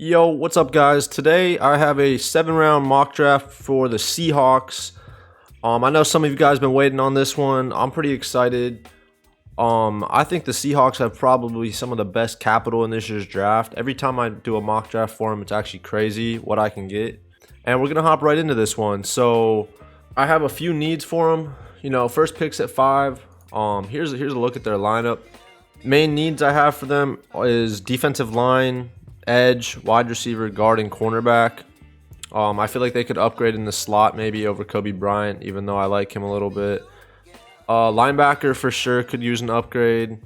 Yo, what's up, guys? Today I have a 7-round mock draft for the Seahawks. I know some of you guys been waiting on this one. I'm pretty excited. I think the Seahawks have probably some of the best capital in this year's draft. Every time I do a mock draft for them, it's actually crazy what I can get. And we're gonna hop right into this one. So I have a few needs for them. First picks at 5. Here's a look at their lineup. Main needs I have for them is defensive line, edge, wide receiver, guard, and cornerback. I feel like they could upgrade in the slot maybe over Kobe Bryant, even though I like him a little bit. Linebacker for sure could use an upgrade.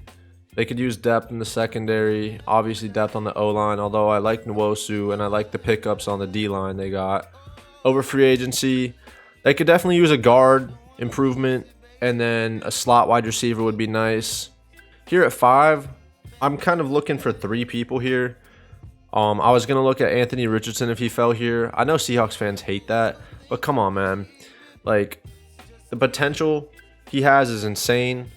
They could use depth in the secondary, obviously depth on the O-line, although I like Nwosu and I like the pickups on the D-line they got. Over free agency, they could definitely use a guard improvement, and then a slot wide receiver would be nice. Here at 5, I'm kind of looking for 3 people here. I was going to look at Anthony Richardson if he fell here. I know Seahawks fans hate that, but come on, man. Like, the potential he has is insane,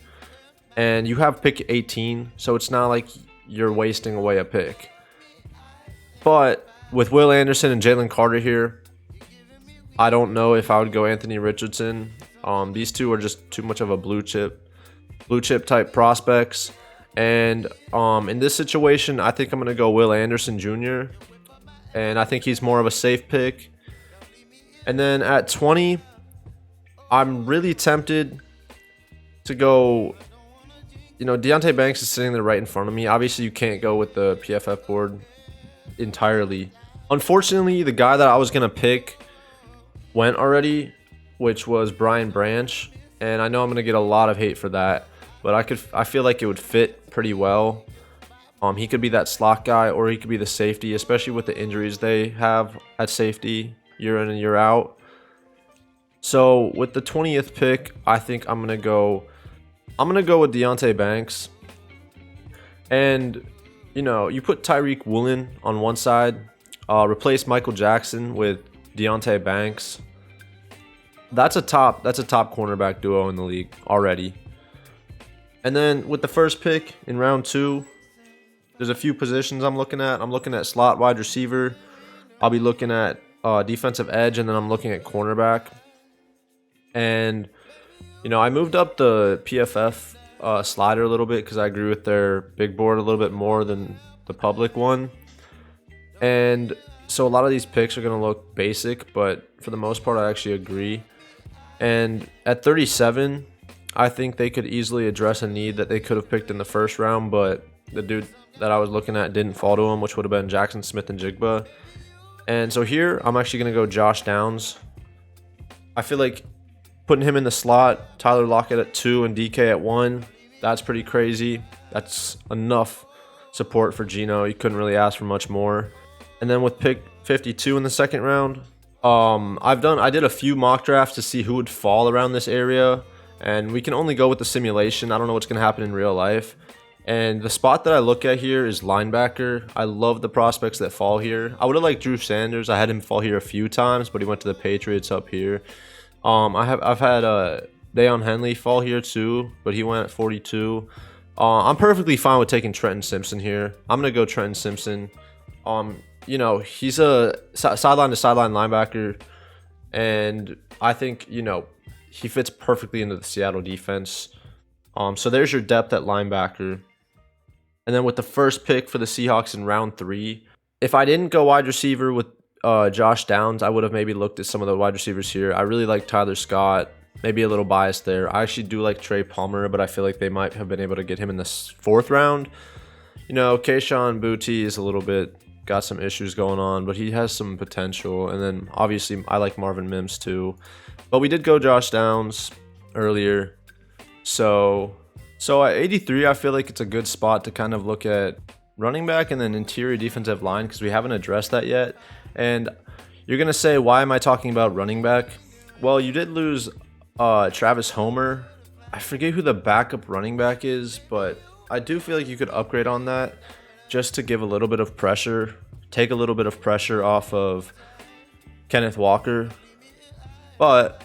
and you have pick 18, so it's not like you're wasting away a pick. But with Will Anderson and Jalen Carter here, I don't know if I would go Anthony Richardson. These two are just too much of a blue chip type prospects. And in this situation, I think I'm going to go Will Anderson Jr. And I think he's more of a safe pick. And then at 20, I'm really tempted to go, Deonte Banks is sitting there right in front of me. Obviously, you can't go with the PFF board entirely. Unfortunately, the guy that I was going to pick went already, which was Brian Branch. And I know I'm going to get a lot of hate for that. But I feel like it would fit pretty well. He could be that slot guy, or he could be the safety, especially with the injuries they have at safety year in and year out. So with the 20th pick, I think I'm gonna go with Deonte Banks. And you put Tyreek Woolen on one side, replace Michael Jackson with Deonte Banks. That's a top cornerback duo in the league already. And then with the first pick in round 2, there's a few positions I'm looking at. I'm looking at slot wide receiver. I'll be looking at defensive edge, and then I'm looking at cornerback. And, I moved up the PFF slider a little bit because I agree with their big board a little bit more than the public one. And so a lot of these picks are going to look basic, but for the most part, I actually agree. And at 37... I think they could easily address a need that they could have picked in the first round, but the dude that I was looking at didn't fall to him, which would have been Jackson Smith-Njigba. And so here, I'm actually going to go Josh Downs. I feel like putting him in the slot, Tyler Lockett at 2 and DK at 1, that's pretty crazy. That's enough support for Geno. You couldn't really ask for much more. And then with pick 52 in the second round, I did a few mock drafts to see who would fall around this area. And we can only go with the simulation. I don't know what's going to happen in real life. And the spot that I look at here is linebacker. I love the prospects that fall here. I would have liked Drew Sanders. I had him fall here a few times, but he went to the Patriots up here. I've had Deion Henley fall here too, but he went at 42. I'm perfectly fine with taking Trenton Simpson here. I'm going to go Trenton Simpson. He's a sideline to sideline linebacker. And I think, he fits perfectly into the Seattle defense. So there's your depth at linebacker. And then with the first pick for the Seahawks in round 3, if I didn't go wide receiver with Josh Downs, I would have maybe looked at some of the wide receivers here. I really like Tyler Scott. Maybe a little biased there. I actually do like Trey Palmer, but I feel like they might have been able to get him in the 4th round. Kayshon Boutte is a little bit got some issues going on, but he has some potential. And then obviously I like Marvin Mims too. But we did go Josh Downs earlier. So at 83, I feel like it's a good spot to kind of look at running back and then interior defensive line, because we haven't addressed that yet. And you're going to say, why am I talking about running back? Well, you did lose Travis Homer. I forget who the backup running back is, but I do feel like you could upgrade on that just to give a little bit of pressure, take a little bit of pressure off of Kenneth Walker. But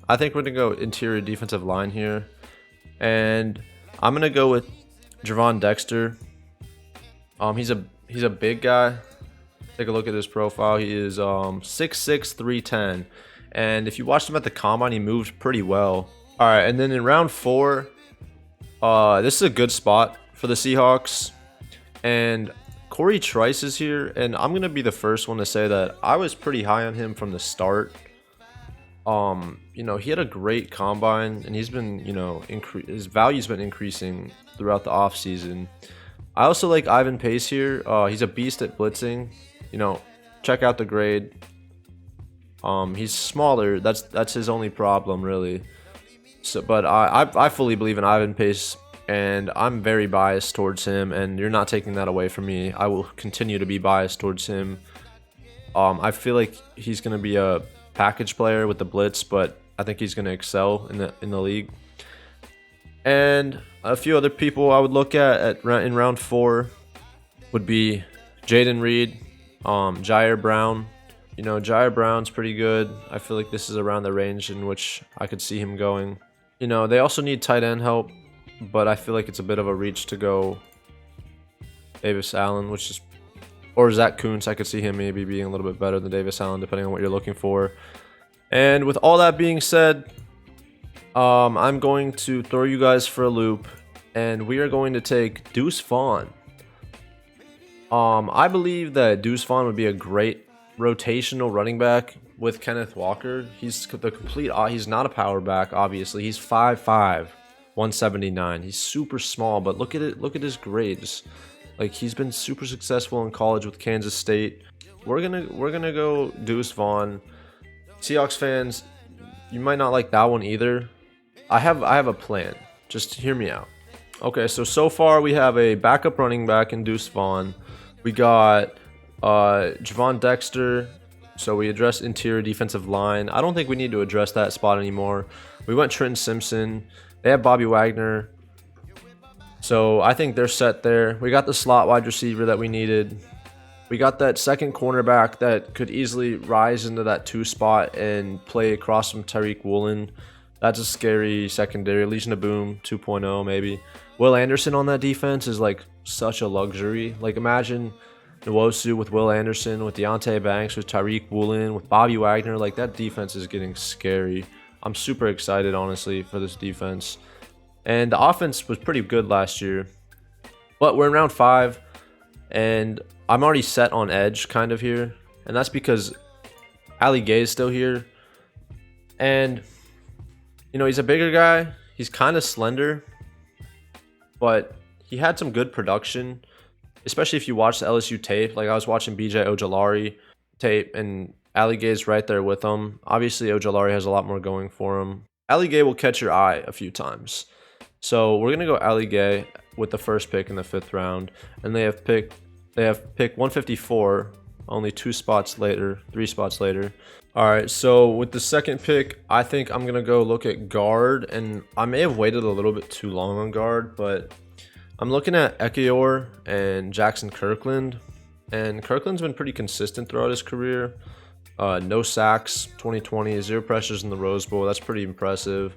I think we're going to go interior defensive line here. And I'm going to go with Javon Dexter. He's a big guy. Take a look at his profile. He is 6'6", 310. And if you watched him at the combine, he moved pretty well. All right, and then in round 4, this is a good spot for the Seahawks. And Corey Trice is here, and I'm going to be the first one to say that I was pretty high on him from the start. You know, he had a great combine, and he's been, you know, his value's been increasing throughout the offseason. I also like Ivan Pace here. He's a beast at blitzing. You know, check out the grade. He's smaller. That's his only problem, really. So, but I fully believe in Ivan Pace, and I'm very biased towards him, and you're not taking that away from me. I will continue to be biased towards him. I feel like he's going to be a package player with the blitz, but I think he's going to excel in the league. And a few other people I would look at in round 4 would be Jaden Reed, Jair Brown. You know, Jair Brown's pretty good. I feel like this is around the range in which I could see him going. You know, they also need tight end help, but I feel like it's a bit of a reach to go Davis Allen, or Zach Kuntz. I could see him maybe being a little bit better than Davis Allen, depending on what you're looking for. And with all that being said, I'm going to throw you guys for a loop, and we are going to take Deuce Vaughn. I believe that Deuce Vaughn would be a great rotational running back with Kenneth Walker. He's not a power back, obviously. He's 5'5", 179. He's super small, but look at his grades. Like, he's been super successful in college with Kansas State. We're gonna go Deuce Vaughn. Seahawks fans, you might not like that one either. I have a plan. Just hear me out. Okay, so far we have a backup running back in Deuce Vaughn. We got Javon Dexter. So we addressed interior defensive line. I don't think we need to address that spot anymore. We went Trenton Simpson. They have Bobby Wagner. So I think they're set there. We got the slot wide receiver that we needed. We got that second cornerback that could easily rise into that 2 spot and play across from Tariq Woolen. That's a scary secondary. Legion of Boom 2.0 maybe. Will Anderson on that defense is like such a luxury. Like, imagine Nwosu with Will Anderson, with Deontay Banks, with Tariq Woolen, with Bobby Wagner. Like, that defense is getting scary. I'm super excited, honestly, for this defense. And the offense was pretty good last year. But we're in round 5, and I'm already set on edge kind of here. And that's because Ali Gay is still here. And, you know, he's a bigger guy. He's kind of slender. But he had some good production, especially if you watch the LSU tape. Like, I was watching BJ Ojolari tape, and Ali Gay's right there with him. Obviously, Ojolari has a lot more going for him. Ali Gay will catch your eye a few times. So we're going to go Ali Gay with the first pick in the 5th round. And they have pick 154, only 3 spots later. All right, so with the second pick, I think I'm going to go look at guard. And I may have waited a little bit too long on guard, but I'm looking at Ekeyor and Jackson Kirkland. And Kirkland's been pretty consistent throughout his career. No sacks, 2020, 0 pressures in the Rose Bowl. That's pretty impressive.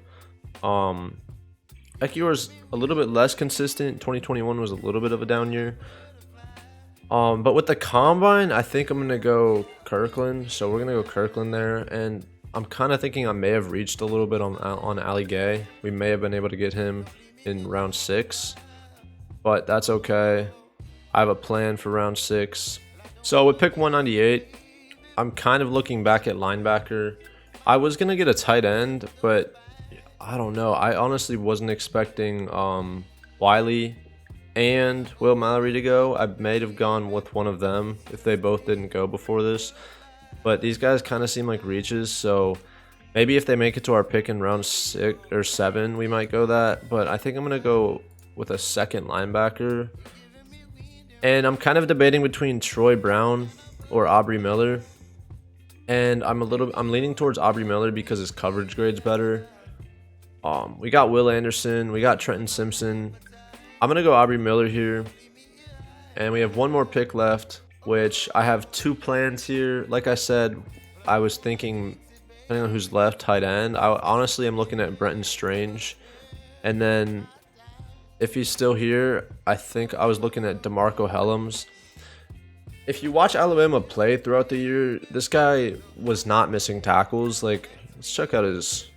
Ekeyor's a little bit less consistent. 2021 was a little bit of a down year. But with the combine, I think I'm going to go Kirkland. So we're going to go Kirkland there. And I'm kind of thinking I may have reached a little bit on Ali Gay. We may have been able to get him in round 6. But that's okay. I have a plan for round 6. So with pick 198, I'm kind of looking back at linebacker. I was going to get a tight end, but I don't know. I honestly wasn't expecting Wiley and Will Mallory to go. I may have gone with one of them if they both didn't go before this. But these guys kind of seem like reaches, so maybe if they make it to our pick in round 6 or 7, we might go that. But I think I'm going to go with a second linebacker. And I'm kind of debating between Troy Brown or Aubrey Miller. And I'm leaning towards Aubrey Miller because his coverage grade's better. We got Will Anderson, we got Trenton Simpson. I'm gonna go Aubrey Miller here. And we have one more pick left, which I have 2 plans here. Like I said, I was thinking, depending on who's left, tight end. Honestly, I'm looking at Brenton Strange. And then if he's still here, I think I was looking at DeMarco Helms. if you watch Alabama play throughout the year, this guy was not missing tackles. Like, let's check out his.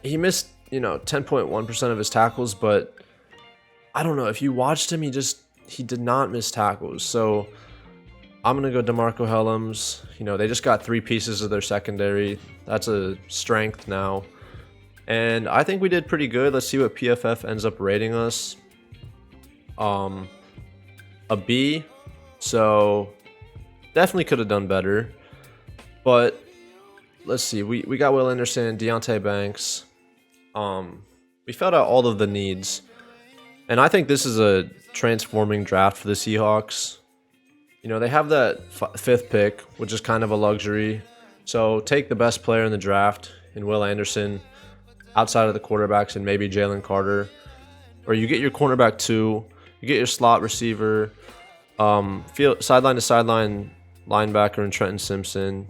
He missed, 10.1% of his tackles, but I don't know. If you watched him, he did not miss tackles. So I'm gonna go DeMarco Hellams. They just got 3 pieces of their secondary. That's a strength now. And I think we did pretty good. Let's see what PFF ends up rating us. A B. So definitely could have done better. But let's see. We got Will Anderson, Deontay Banks. We filled out all of the needs. And I think this is a transforming draft for the Seahawks. They have that 5th pick, which is kind of a luxury. So take the best player in the draft in Will Anderson, outside of the quarterbacks, and maybe Jalen Carter. Or you get your cornerback 2, you get your slot receiver, sideline to sideline linebacker and Trenton Simpson.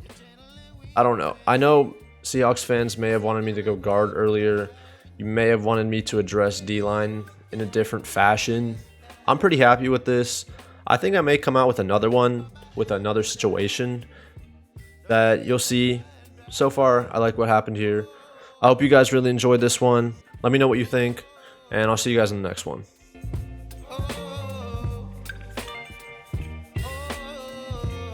I don't know. I know Seahawks fans may have wanted me to go guard earlier. You may have wanted me to address D-line in a different fashion. I'm pretty happy with this. I think I may come out with another one with another situation that you'll see. So far, I like what happened here. I hope you guys really enjoyed this one. Let me know what you think, and I'll see you guys in the next one.